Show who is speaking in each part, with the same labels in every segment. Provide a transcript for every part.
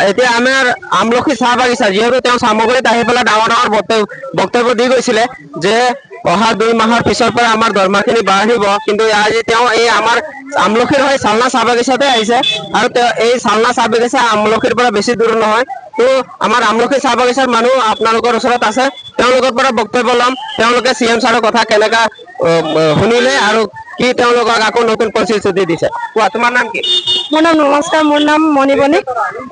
Speaker 1: এতিয়া আমাৰ আমলখি চাহ বাগিচা যিহেতু তেওঁ সামগ্ৰীত আহি পেলাই ডাঙৰ ডাঙৰ বক্তব্য দি গৈছিলে যে অহা 2 মাহৰ পিছৰ পৰা আমাৰ দৰমহাখিনি বাঢ়িব, কিন্তু আজি তেওঁ এই আমাৰ আমলখিৰ হৈ চালনা চাহ বাগিচাতে আহিছে আৰু তেওঁ এই চালনা চাহ বাগিচা আমলখিৰ পৰা বেছি দূৰ নহয়। তো আমাৰ আমলখি চাহ বাগিচাৰ মানুহ আপোনালোকৰ ওচৰত আছে, তেওঁলোকৰ পৰা বক্তব্য ল'ম তেওঁলোকে CM ছাৰৰ কথা কেনেকা শুনিলে আৰু কি তেওঁলোকক আকৌ নতুন প্ৰতিশ্ৰুতি দিছে। কোৱা তোমাৰ নাম কি?
Speaker 2: মোৰ নাম নমস্কাৰ, মোৰ নাম মণি বণিক।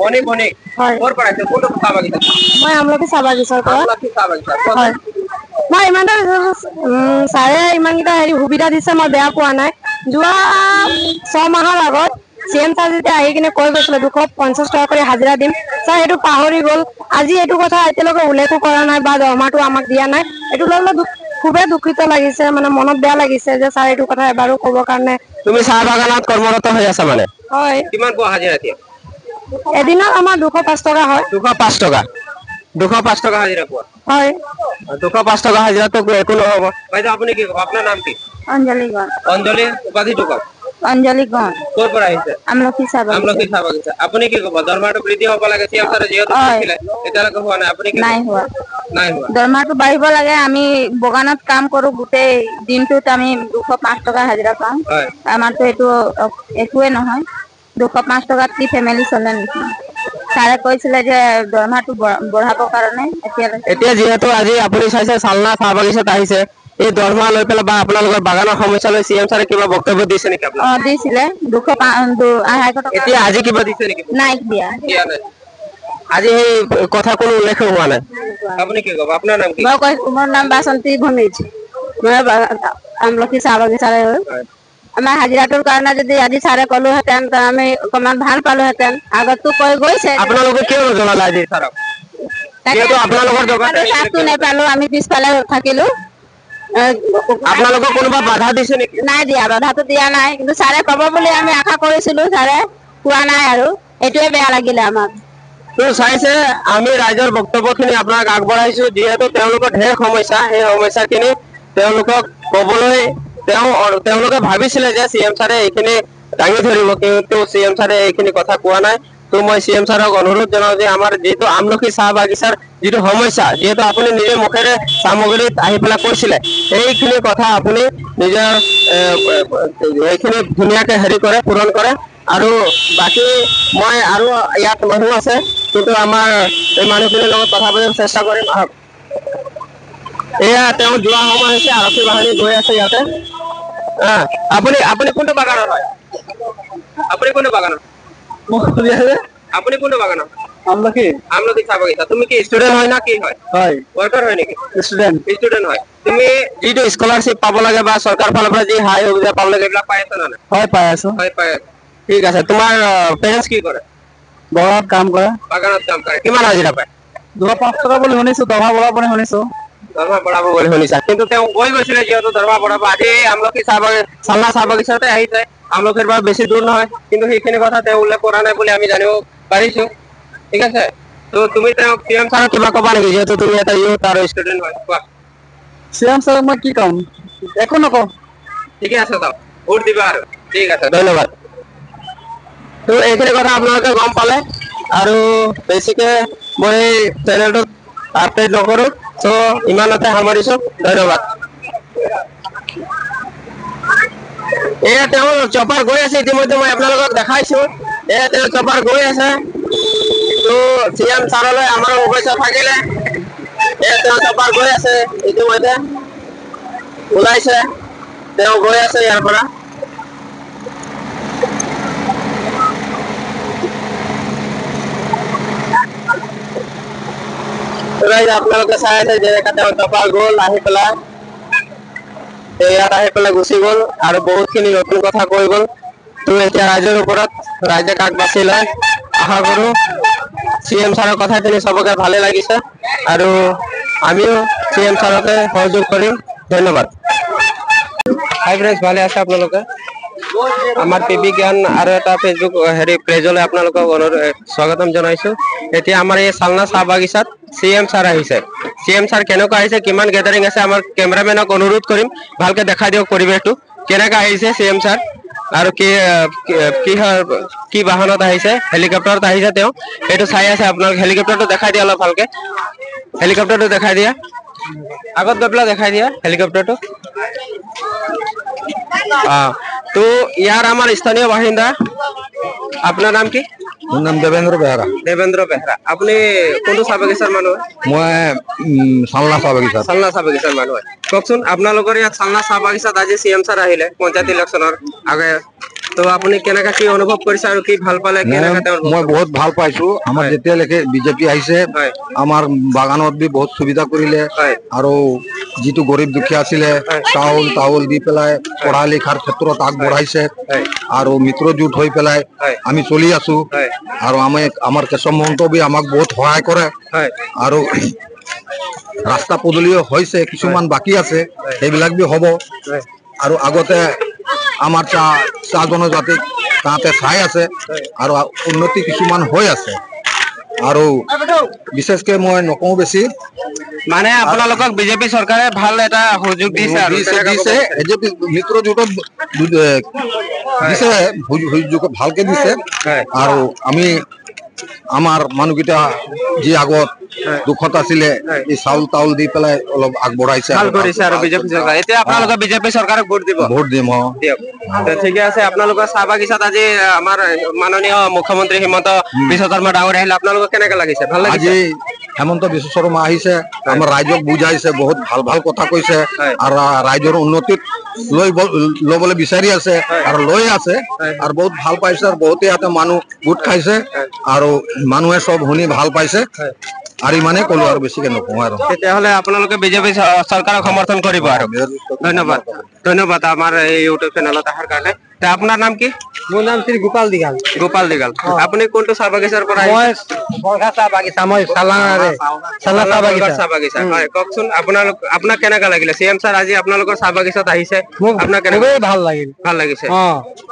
Speaker 1: মণি বণিক
Speaker 2: হয়,
Speaker 1: ক'ৰ পৰা আহিছে? কোনটো চাহ বাগিচা?
Speaker 2: মই আমলখি চাহ বাগিচাৰ পৰা।
Speaker 1: আমলখি চাহ বাগিচা
Speaker 2: হয়, মই ইমানটা ছাৰে ইমানকেইটা সুবিধা দিছে, মই বেয়া পোৱা নাই। যোৱা 6 মাহৰ আগত CM ছাৰ যেতিয়া আহি কিনে কৈ গৈছিলে 250 টকা কৰি হাজিৰা দিম, ছাৰ সেইটো পাহৰি গ'ল। আজি এইটো কথা এতিয়ালৈকে উল্লেখো কৰা নাই বা দৰমহাটো আমাক দিয়া নাই। এইটো লৈ খুবেই দুখিত লাগিছে, মানে মনত বেয়া লাগিছে যে ছাৰ এইটো কথা এবাৰো ক'বৰ কাৰণে।
Speaker 1: তুমি চাহ বাগানত কৰ্মৰত হৈ আছা মানে?
Speaker 2: হয়।
Speaker 1: কিমান পোৱা হাজিৰা এতিয়া?
Speaker 2: এদিনত আমাৰ 205 টকা হয়।
Speaker 1: 205 টকা? 205 টকা হাজিৰা পোৱা?
Speaker 2: হয়।
Speaker 1: 205 টকা হাজিৰাটো একো নহ'ব। বাইদেউ আপুনি কি ক'ব? আপোনাৰ নাম কি?
Speaker 2: অঞ্জলি গণ।
Speaker 1: অঞ্জলি, উপাধিটো কওক।
Speaker 2: অঞ্জলি গণ।
Speaker 1: ক'ৰ পৰা আহিছে?
Speaker 2: আমলখি চাহ বাগিচা।
Speaker 1: আমলখি চাহ বাগিচা। আপুনি কি ক'ব? দৰমহাটো বৃদ্ধি হ'ব লাগে, CM ছাৰে যিহেতু কৈছিলে, এতিয়ালৈকে হোৱা নাই, আপুনি কি ক'ব?
Speaker 2: নাই হোৱা।
Speaker 1: নাই হোৱা।
Speaker 2: দৰমহাটো বাঢ়িব লাগে। আমি বাগানত কাম কৰো, গোটেই দিনটোত আমি 205 টকা হাজিৰা পাওঁ।
Speaker 1: হয়।
Speaker 2: আমাৰতো এইটো একোৱে নহয়। 205 টকাত কি ফেমিলি চলে নেকি? ছাৰে কৈছিলে যে দৰমহাটো বঢ়াবৰ কাৰণে
Speaker 1: এতিয়া যিহেতু আজি আপুনি চাইছে চালনা চাহ বাগিচাত আহিছে, এই দৰমহা লৈ পেলাই বা আপোনালোকৰ বাগানৰ সমস্যা লৈ CM ছাৰে কিবা বক্তব্য দিছে নেকি আপোনাক?
Speaker 2: দিছিলে 250 টকা।
Speaker 1: এতিয়া আজি কিবা দিছে নেকি?
Speaker 2: নাই দিয়া।
Speaker 1: দিয়া নাই। আজি সেই কথা কোনো উল্লেখ হোৱা নাই। আপুনি কি ক'ব? আপোনাৰ নাম কি?
Speaker 2: মোৰ নাম বাসন্তী ভনিজ। মই আমলখি চাহ বাগিচাৰে হয়। আমাৰ হাজিৰাটোৰ কাৰণে যদি আজি ছাৰে ক'লোহেঁতেন আমি অকমান ভাল পালোহেঁতেন। আগতো কৈ গৈছে।
Speaker 1: আপোনালোকে কিয় নজনালে আজি ছাৰক? যিহেতু আপোনালোকৰ দোকানত
Speaker 2: ক্লাছটো নেপালো, আমি পিছফালে থাকিলো।
Speaker 1: আপোনালোকক কোনোবা বাধা দিছে নেকি?
Speaker 2: নাই দিয়া, বাধাটো দিয়া নাই, কিন্তু ছাৰে ক'ব বুলি আমি আশা কৰিছিলো, ছাৰে কোৱা নাই আৰু এইটোৱে বেয়া লাগিলে আমাক।
Speaker 1: তো চাইছে আমি ৰাইজৰ বক্তব্যখিনি আপোনাক আগবঢ়াইছো, যিহেতু তেওঁলোকৰ ঢেৰ সমস্যা, সেই সমস্যাখিনি তেওঁলোকক ক'বলৈ তেওঁলোকে ভাবিছিলে যে CM ছাৰে এইখিনি দাঙি ধৰিব, কিন্তু CM ছাৰে এইখিনি কথা কোৱা নাই। তো মই CM ছাৰক অনুৰোধ জনাও যে আমাৰ যিটো আমলখি চাহ বাগিচাৰ যিটো সমস্যা, যিহেতু আপুনি নিজে মুখেৰে সামগ্ৰীত আহি পেলাই কৈছিলে, এইখিনি কথা আপুনি নিজৰ এইখিনি ধুনীয়াকে হেৰি কৰে, পূৰণ কৰে। আৰু বাকী মই আৰু ইয়াত মানুহ আছে, কিন্তু আমাৰ এই মানুহখিনিৰ লগত কথা পাতিব চেষ্টা কৰিম। আহক। এয়া তেওঁ যোৱা সময় হৈছে, আৰক্ষী বাহিনী গৈ আছে ইয়াতে। আপুনি আপুনি কোনটো বাগানৰ হয়? আপুনি কোনটো বাগানৰ? আপুনি কোনটো বাগানৰ? আমলখি। আমলখি চাহ বাগিচা। তুমি কি ষ্টুডেন্ট হয় না কি হয়? হয়। ৱৰ্কাৰ হয় নেকি? ষ্টুডেন্ট। ষ্টুডেন্ট হয়। তুমি যিটো স্কলাৰশ্বিপ পাব লাগে বা চৰকাৰৰ ফালৰ পৰা যি সহায় সুবিধা পাব লাগে, এইবিলাক পাই আছা নে নাই?
Speaker 3: হয়, পাই আছো।
Speaker 1: হয়, পাই আছো। ঠিক আছে। তোমাৰ পেৰেণ্টছ কি কৰে?
Speaker 3: বাগানত কাম কৰে।
Speaker 1: বাগানত কাম কৰে। কিমান হাজিৰা পায়?
Speaker 3: 205 টকা বুলি শুনিছো, দৰমহা বঢ়াব বুলি শুনিছো।
Speaker 1: দৰমহা বঢ়াব বুলি শুনিছা, কিন্তু তেওঁ কৈ গৈছিলে যিহেতু দৰমহা বঢ়াব। আজি আমলখি চালনা চাহ বাগিচাতে আহিছে, আমলখিৰ পৰা বেছি দূৰ নহয়, কিন্তু সেইখিনি কথা তেওঁ উল্লেখ কৰা নাই বুলি আমি জানিব পাৰিছো। ঠিক আছে। তো তুমি তেওঁক CM ছাৰক কিবা ক'বা নেকি, যিহেতু তুমি এটা ইউথ আৰু ষ্টুডেন্ট হয়? কোৱা।
Speaker 3: CM ছাৰক মই কি ক'ম, একো নকওঁ।
Speaker 1: ঠিকে আছে, যাওক ভোট দিবা আৰু। ঠিক আছে, ধন্যবাদ। তো এইখিনি কথা আপোনালোকে গম পালে, আৰু বেছিকে মই চেনেলটোত আপডেট নকৰো, তো ইমানতে সামৰিছো, ধন্যবাদ। এয়া তেওঁ চপাৰ গৈ আছে, ইতিমধ্যে মই আপোনালোকক দেখাইছো। এয়া তেওঁ চপাৰ গৈ আছে। তো CM ছাৰলৈ আমাৰ শুভেচ্ছা থাকিলে। এয়া তেওঁ চপাৰ গৈ আছে, ইতিমধ্যে ওলাইছে, তেওঁ গৈ আছে ইয়াৰ পৰা। আপোনালোকে চাই আছে যেনেকা তেওঁ চপাৰ গ'ল, আহি পেলাই ইয়াত আহি পেলাই গুচি গ'ল, আৰু বহুতখিনি নতুন কথা কৈ গ'ল। তো এতিয়া ৰাইজৰ ওপৰত ৰাইজে কাক বাছি লয়, আশা কৰো CM ছাৰৰ কথাখিনি চবকে ভালে লাগিছে, আৰু আমিও CM ছাৰকে সহযোগ কৰিম। ধন্যবাদ। হাই ফ্ৰেণ্ডছ, ভালে আছে আপোনালোকে? আমাৰ PB জ্ঞান আৰু এটা ফেচবুক পেজলৈ আপোনালোকক স্বাগতম জনাইছো। এতিয়া আমাৰ এই চালনা চাহ বাগিচাত CM ছাৰ আহিছে। CM ছাৰ কেনেকুৱা আহিছে, কিমান গেদাৰিং আছে, আমাৰ কেমেৰামেনক অনুৰোধ কৰিম ভালকে দেখাই দিয়ক পৰিৱেশটো, কেনেকা আহিছে CM ছাৰ। আৰু কি বাহনত আহিছে, হেলিকপ্টাৰত আহিছে তেওঁ, সেইটো চাই আছে আপোনালোক। হেলিকপ্টাৰটো দেখাই দিয়া অলপ ভালকে, হেলিকপ্টাৰটো দেখাই দিয়া, আগত গৈ পেলাই দেখাই দিয়া হেলিকপ্টাৰটো। তো ইয়াৰ আমাৰ স্থানীয় বাসিন্দা, আপোনাৰ নাম কি?
Speaker 3: মোৰ নাম দেবেন্দ্ৰ বেহেৰা।
Speaker 1: দেবেন্দ্ৰ বেহৰা। আপুনি কোনটো চাহ বাগিচাৰ মানুহ?
Speaker 3: মই চালনা চাহ বাগিচা।
Speaker 1: চালনা চাহ বাগিচাৰ মানুহ হয়। কওকচোন আপোনালোকৰ ইয়াত চালনা চাহ বাগিচাত আজি CM ছাৰ আহিলে পঞ্চায়ত ইলেকশ্যনৰ আগে, তো আপুনি কেনেকা কি অনুভৱ কৰিছে আৰু কি ভাল পালে, কেনেকা তেওঁৰ
Speaker 3: মই বহুত ভাল পাইছো। আমাৰ যেতিয়ালৈকে বিজেপি আহিছে, আমাৰ বাগানত বি বহুত সুবিধা কৰিলে। আৰু যিটো গৰীব দুখীয়া আছিলে, চাউল তাউল দি পেলাই পঢ়া লিখাৰ ক্ষেত্ৰত আগবঢ়াইছে। আৰু মিত্ৰজোঁট হৈ পেলাই আমি চলি আছো। আৰু আমাৰ কেশৱ মহন্ত বি আমাক বহুত সহায় কৰে। আৰু ৰাস্তা পদূলিও হৈছে, কিছুমান বাকী আছে, সেইবিলাক বি হ'ব। আৰু আগতে আমাৰ চাহ জনজাতিক তাতে চাই আছে, আৰু উন্নতি কিছুমান হৈ আছে। আৰু বিশেষকে মই নকওঁ বেছি,
Speaker 1: মানে আপোনালোকক বিজেপি চৰকাৰে ভাল এটা সুযোগ দিছে আৰু
Speaker 3: দিছে মিত্ৰজোঁটত দিছে, ভালকে দিছে। আৰু আমি আমাৰ মানুহকেইটা যি আগত দুখত আছিলে, এই চাউল তাউল দি পেলাই অলপ আগবঢ়াইছে।
Speaker 1: ভাল কৰিছে আৰু বিজেপি চৰকাৰ। এতিয়া আপোনালোকে বিজেপি চৰকাৰক ভোট দিব?
Speaker 3: ভোট দিম।
Speaker 1: দিয়ক। ঠিকে আছে। আপোনালোকৰ চাহ বাগিচাত আজি আমাৰ মাননীয় মুখ্যমন্ত্ৰী হিমন্ত বিশ্ব শৰ্মা ডাঙৰীয়া আহিলে, আপোনালোকক কেনেকে লাগিছে? ভাল লাগিছে?
Speaker 3: আজি হেমন্ত বিশ্ব শৰ্মা আহিছে, আমাৰ ৰাইজক বুজাইছে, বহুত ভাল ভাল কথা কৈছে। আৰু ৰাইজৰ উন্নতিত লবলৈ বিচাৰি আছে, আৰু লৈ আছে। আৰু বহুত ভাল পাইছে, আৰু বহুতে ইয়াতে মানুহ গোট খাইছে, আৰু মানুহে চব শুনি ভাল পাইছে। আৰু ইমানে ক'লো, আৰু বেছিকে নকওঁ আৰু।
Speaker 1: তেতিয়াহ'লে আপোনালোকে বিজেপি চৰকাৰক সমৰ্থন কৰিব আৰু। ধন্যবাদ, ধন্যবাদ আমাৰ এই ইউটিউব চেনেলত অহাৰ কাৰণে। আপোনাৰ নাম কি?
Speaker 3: মোৰ নাম শ্ৰী গোপাল দিগাল।
Speaker 1: গোপাল দিগাল। আপুনি কোনটো চাহ বাগিচাৰ পৰা আহিছে?
Speaker 3: চাহ বাগিচা, মই
Speaker 1: চাহ বাগিচা। হয়, কওকচোন আপোনাক কেনেকা লাগিলে? CM ছাৰ আজি আপোনালোকৰ চাহ বাগিচাত আহিছে, আপোনাক
Speaker 3: খুবেই ভাল লাগিল।
Speaker 1: ভাল লাগিছে।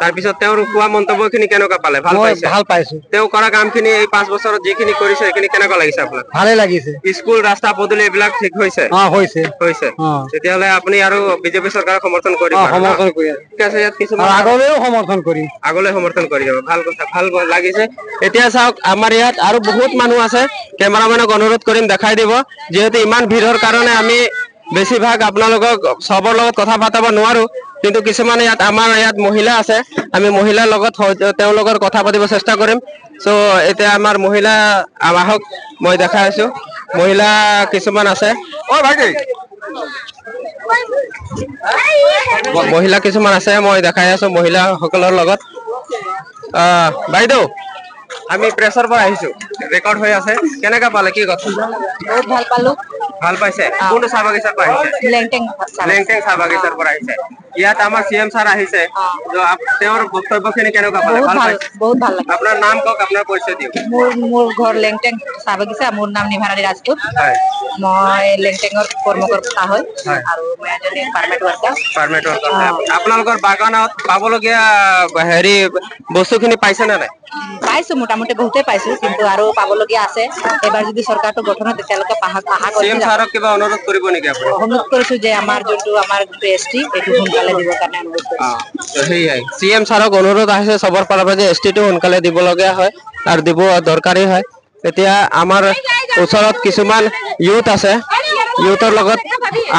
Speaker 1: তাৰপিছত তেওঁৰ কোৱা মন্তব্যখিনি কেনেকুৱা পালে? ভাল পাইছে?
Speaker 3: ভাল পাইছো।
Speaker 1: তেওঁ কৰা কামখিনি এই 5 বছৰত যিখিনি কৰিছে, সেইখিনি কেনেকুৱা লাগিছে আপোনাক?
Speaker 3: ভালে লাগিছে।
Speaker 1: স্কুল, ৰাস্তা পদূলি এইবিলাক ঠিক হৈছে? হৈছে। তেতিয়াহ'লে আপুনি আৰু বিজেপি চৰকাৰক সমৰ্থন কৰিব?
Speaker 3: সমৰ্থন কৰি
Speaker 1: ঠিক আছে। ইয়াত কিছুমান
Speaker 3: আগলৈও সমৰ্থন কৰিম।
Speaker 1: আগলৈ সমৰ্থন কৰি যাব। ভাল কথা, ভাল লাগিছে। এতিয়া চাওক, আমাৰ ইয়াত আৰু বহুত মানুহ আছে, কেমেৰামেনক অনুৰোধ কৰিম দেখাই দিব। যিহেতু ইমান ভিৰৰ কাৰণে আমি বেছিভাগ আপোনালোকক চবৰ লগত কথা পাতাব নোৱাৰো, কিন্তু কিছুমানে আমাৰ ইয়াত মহিলা আছে, আমি মহিলাৰ লগত তেওঁলোকৰ কথা পাতিব চেষ্টা কৰিম। চ' এতিয়া আমাৰ মহিলা আহক, মই দেখাই আছো, মহিলা কিছুমান আছে। মহিলা কিছুমান আছে, মই দেখাই আছো মহিলাসকলৰ লগত। বাইদেউ, আমি প্ৰেছৰ পৰা আহিছো, ৰেকৰ্ড হৈ আছে। কেনেকা পালে, কি কথা?
Speaker 2: বহুত ভাল পালো।
Speaker 1: ভাল পাইছে? কোনটো চাহ বাগিচাৰ পৰা আহিছে? লেংটেং চাহ বাগিচাৰ পৰা আহিছে। ইয়াত আমাৰ CM ছাৰ আহিছে, তেওঁৰ বক্তব্যখিনি কেনেকুৱা পালে? ভাল পাইছে?
Speaker 2: বহুত ভাল লাগে।
Speaker 1: আপোনাৰ নাম কওক, আপোনাৰ পৰিচয় দিয়ক।
Speaker 2: মোৰ ঘৰ লেংটেং চাহ বাগিচা। মোৰ নাম নিভাৰাণী ৰাজপুত। মই লেংটেঙৰ কৰ্মকৰ্তা হয়, আৰু মই এজনী পাৰ্মেট ৱাৰ্কাৰ।
Speaker 1: আপোনালোকৰ বাগানত পাবলগীয়া বস্তুখিনি পাইছে নে নাই?
Speaker 2: পাইছো, মোটামুটি বহুতেই পাইছো, কিন্তু আৰু পাবলগীয়া আছে। এবাৰ যদি চৰকাৰটো গঠন হয়, তেতিয়ালৈকে আশা
Speaker 1: CM ছাৰক কিবা অনুৰোধ কৰিব নেকি আপুনি?
Speaker 2: অনুৰোধ কৰিছো যে আমাৰ যোনটো ST, এইটো সোনকালে দিবৰ কাৰণে অনুৰোধ কৰিছো।
Speaker 1: সেয়াই CM ছাৰক অনুৰোধ আহিছে চবৰ ফালৰ পৰা যে STটো সোনকালে দিব লগীয়া হয়, আৰু দিব দৰকাৰী হয়। এতিয়া আমাৰ ওচৰত কিছুমান ইউথ আছে, ইউথৰ লগত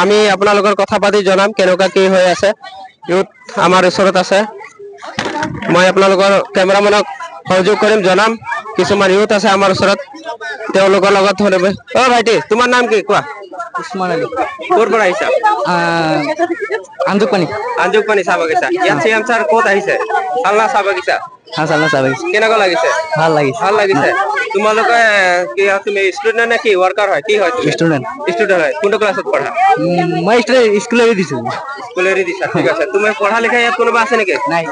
Speaker 1: আমি আপোনালোকৰ কথা পাতি জনাম কেনেকুৱা কি হৈ আছে। ইউথ আমাৰ ওচৰত আছে, মই আপোনালোকৰ কেমেৰামেনক সহযোগ কৰিম, জনাম। কিছুমান ইউথ আছে আমাৰ ওচৰত, তেওঁলোকৰ লগত ধৰিব। ভাইটি, তোমাৰ নাম কি কোৱা? ক'ৰ পৰা আহিছা? আঞ্জুকপানী চাহ বাগিচা। ইয়াত CM ছাৰ ক'ত আহিছে? চালনা চাহ বাগিচা। কেনেকুৱা লাগিছে? ভাল লাগিছে। তোমালোকে তুমি ষ্টুডেন্ট নে কি ৱৰ্কাৰ হয়? কি হয়? ষ্টুডেন্ট হয়। কোনটো ক্লাছত পঢ়া?
Speaker 3: মই স্কুল এৰি দিছো।
Speaker 1: স্কুল এৰি দিছা, ঠিক আছে। তুমি পঢ়া লিখা ইয়াত কোনোবা আছে নেকি? নাই।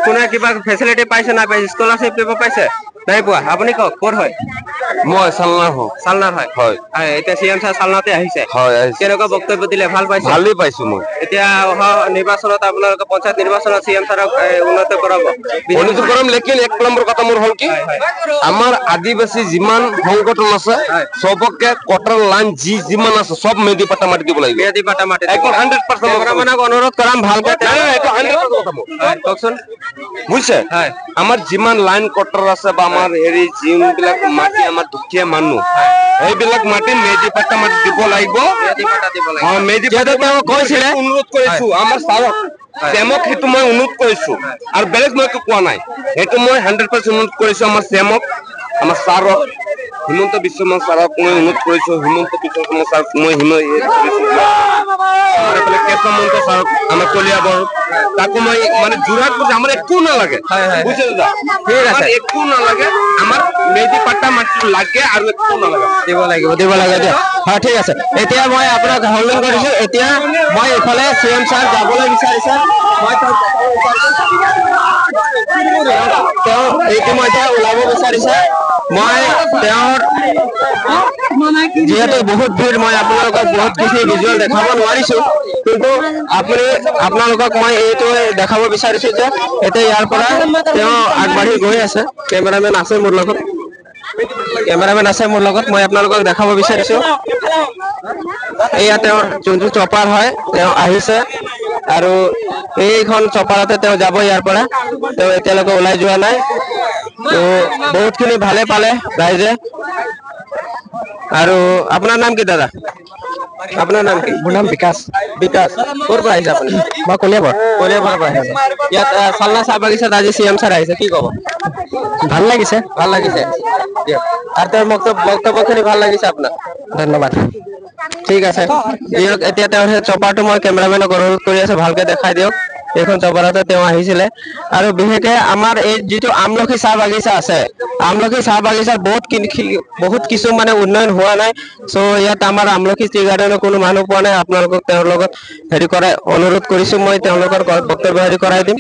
Speaker 1: কোনোৱে কিবা ফেচিলিটি পাইছে না পাইছে? স্কলাৰশ্বিপ কিবা পাইছে? নাই পোৱা। আপুনি কওক ক'ত হয়?
Speaker 4: মই চালনা হওঁ।
Speaker 1: চালনাৰ হয়।
Speaker 4: হয়
Speaker 1: এতিয়া CM ছাৰ চালনাতে আহিছে।
Speaker 4: হয়
Speaker 1: কেনেকুৱা বক্তব্য দিলে, ভাল পাইছে?
Speaker 4: ভালেই পাইছো মই।
Speaker 1: এতিয়া অহা নিৰ্বাচনত আপোনালোকে পঞ্চায়ত নিৰ্বাচনত CM ছাৰক উন্নত কৰাব।
Speaker 4: উন্নতি কৰিম, লেকিন এক নম্বৰ কথা মোৰ হ'ল কি, আমাৰ আদিবাসী যিমান সংগঠন আছে চবকে কটাৰ লাইন যিমান আছে চব মেদি পাতা মাটি দিব লাগিব।
Speaker 1: মেদি পাতা মাটি
Speaker 4: একদম 100%
Speaker 1: কেমেৰামেনক অনুৰোধ কৰাম ভালকে।
Speaker 4: এইটো 100% কথা মোৰ।
Speaker 1: কওকচোন।
Speaker 4: বুজিছে, আমাৰ যিমান লাইন কটাৰ আছে বা আমাৰ হেৰি যিবিলাক মাটি আমাৰ দুখীয়া মানুহ সেইবিলাক মাটি মেদি পাতা মাটি দিব লাগিব। মেদি পাতা তেওঁ কৈছিলে, অনুৰোধ কৰিছো আমাৰ ছাৰক, চেমক সেইটো মই অনুৰোধ কৰিছো আৰু বেলেগ মই একো কোৱা নাই। সেইটো মই 100% অনুৰোধ কৰিছো আমাৰ চেমক, আমাৰ ছাৰক, হিমন্ত বিশ্ব শৰ্মা ছাৰক মই অনুৰোধ কৰিছো। হিমন্ত বিশ্ব শৰ্মা ছাৰক মই কেশৱ মহন্ত ছাৰক, আমাৰ কলিয়াবৰ তাকো মই মানে যোৰহাট কৰিছো। আমাৰ একো নালাগে, বুজিছে দাদা? ঠিক আছে, একো নালাগে, আমাৰ মেজি পাতা মাটি লাগে আৰু একো নালাগে।
Speaker 1: দিব লাগিব দিয়া। হয়, ঠিক আছে। এতিয়া মই আপোনাক হল্ডিং কৰিছো। এতিয়া মই এইফালে CM ছাৰ যাবলৈ বিচাৰিছে। তেওঁ ইতিমধ্যে ওলাব বিচাৰিছে। মই তেওঁৰ যিহেতু বহুত ভিৰ, মই আপোনালোকক বহুত কিছু ভিজুৱেল দেখাব নোৱাৰিছো, কিন্তু আপোনালোকক মই এইটো দেখাব বিচাৰিছো যে এতিয়া ইয়াৰ পৰা তেওঁ আগবাঢ়ি গৈ আছে। কেমেৰামেন আছে মোৰ লগত, মই আপোনালোকক দেখাব বিচাৰিছো। এয়া তেওঁৰ যোনটো চপাৰ হয়, তেওঁ আহিছে আৰু এইখন চপাৰতে তেওঁ যাব। ইয়াৰ পৰা তেওঁ এতিয়ালৈকে ওলাই যোৱা নাই। তো বহুতখিনি ভালে পালে ৰাইজে। আৰু আপোনাৰ নাম কি দাদা? আপোনাৰ নাম কি?
Speaker 3: মোৰ নাম বিকাশ।
Speaker 1: বিকাশ, ক'ৰ পৰা আহিছে আপুনি?
Speaker 3: মই কলিয়াবৰ
Speaker 1: পৰা আহিছে। ইয়াত চালনা চাহ বাগিচাত আজি CM ছাৰ আহিছে, কি ক'ব?
Speaker 3: ভাল লাগিছে।
Speaker 1: আৰু তেওঁৰ বক্তব্যখিনি ভাল লাগিছে আপোনাৰ?
Speaker 3: ধন্যবাদ।
Speaker 1: ঠিক আছে দিয়ক। এতিয়া তেওঁৰ সেই চপাৰটো মই কেমেৰামেনক অনুৰোধ কৰি আছো, ভালকে দেখাই দিয়ক। এইখন চপাৰতে তেওঁ আহিছিলে। আৰু বিশেষকে আমাৰ এই যিটো আমলখি চাহ বাগিচা আছে, আমলখি চাহ বাগিচাত বহুত কিছু মানে উন্নয়ন হোৱা নাই। চ' ইয়াত আমাৰ আমলখি টি গাৰ্ডেনৰ কোনো মানুহ পোৱা নাই। আপোনালোকক তেওঁৰ লগত হেৰি কৰাই অনুৰোধ কৰিছো, মই তেওঁলোকৰ বক্তব্য হেৰি কৰাই দিম।